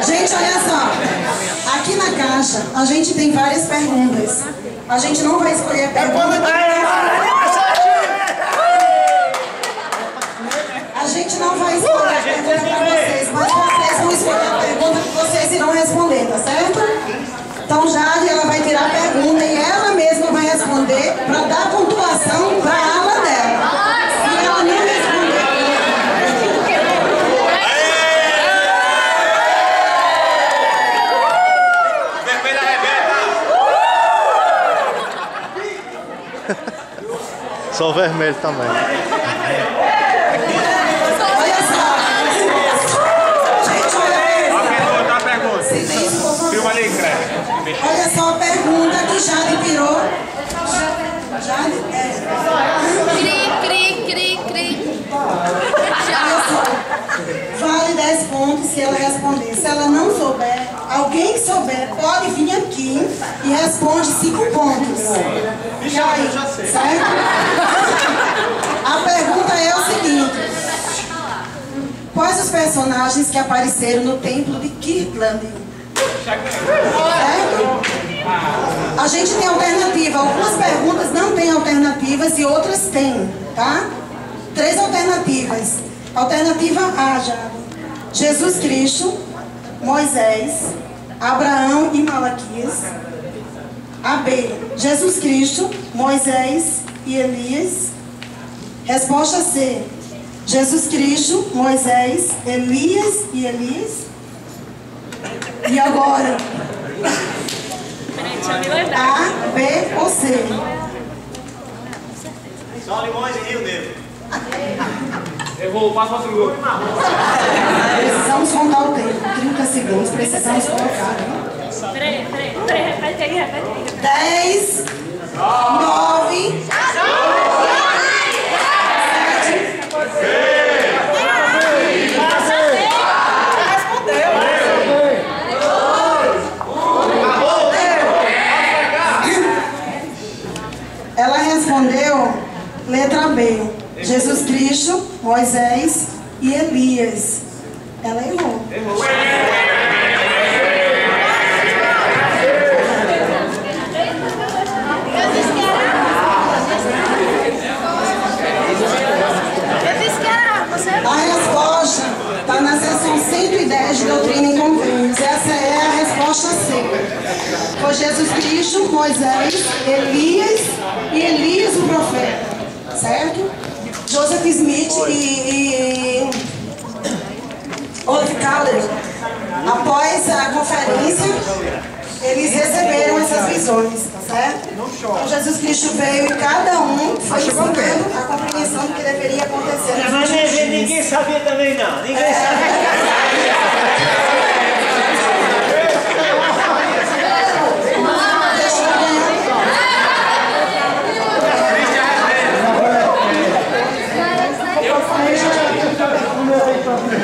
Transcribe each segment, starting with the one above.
Gente, olha só. Aqui na caixa, a gente tem várias perguntas. A gente não vai escolher a pergunta. A gente não vai escolher a pergunta para vocês, mas vocês vão escolher a pergunta que vocês irão responder, tá certo? Então, Jade, ela vai tirar a pergunta e ela mesma vai responder para dar pontuação para a aula dela. Se ela não responder... Só o vermelho também. Olha só. Gente, olha a pergunta. Filma ali, Cré. Olha só a pergunta que Jade tirou. Jade? Cri. Olha só. Vale 10 pontos se ela responder. Se ela não souber, alguém que souber pode vir aqui e responde 5 pontos. E aí, certo? A pergunta é o seguinte: quais os personagens que apareceram no templo de Kirtland? Certo? A gente tem alternativa. Algumas perguntas não têm alternativas e outras têm, tá? 3 alternativas. Alternativa A, Jesus Cristo, Moisés, Abraão e Malaquias. A B, Jesus Cristo, Moisés e Elias. Resposta C, Jesus Cristo, Moisés, Elias e Elias. E agora? A, B ou C? Só limões e rio dele. Eu vou passar outro grupo. Precisamos contar o tempo. 30 segundos, precisamos colocar. Peraí, repete aí. 10, 9, 7. Ela respondeu letra B. Jesus Cristo, Moisés e Elias. Ela errou. A resposta está na seção 110 de Doutrina e Convênios. Essa é a resposta C. Foi Jesus Cristo, Moisés, Elias e Elias o profeta. Certo? Joseph Smith e Olive Cowdery, após a conferência, eles receberam essas visões, tá certo? Então Jesus Cristo veio e cada um foi ensinando a compreensão do que deveria acontecer. Mas ninguém sabia também não. Ninguém sabia.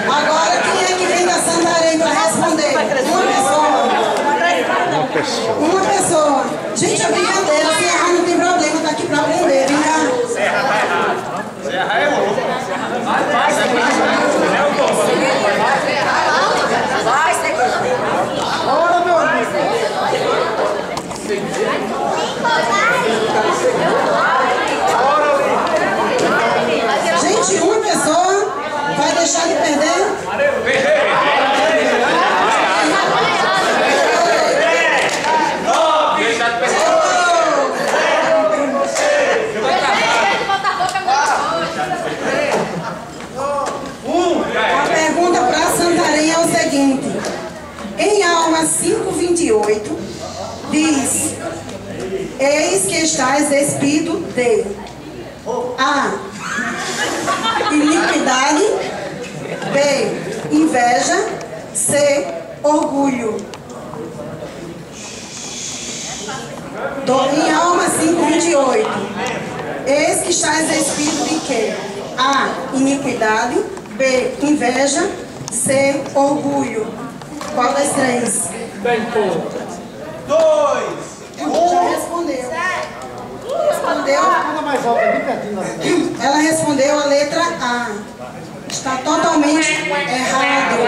Agora quem é que vem da Santarém para responder? Uma pessoa. Gente, é brincadeira. Se errar não tem problema, tá aqui para aprender, vem cá. Se errar tá errado. Se errar é louco. Bora, meu amigo. Gente, uma pessoa vai deixar de perder? A pergunta para Santarém é o seguinte: em Alma 5:28 diz: eis que estás despido de A, iniquidade, B, inveja, C, orgulho. Em Alma 5:28, eis que estás despido de quê? A, iniquidade, B, inveja, C, orgulho. Qual das 3? Bem pouco. 2, Já respondeu. Respondeu. Ela respondeu a letra A. Está totalmente errado.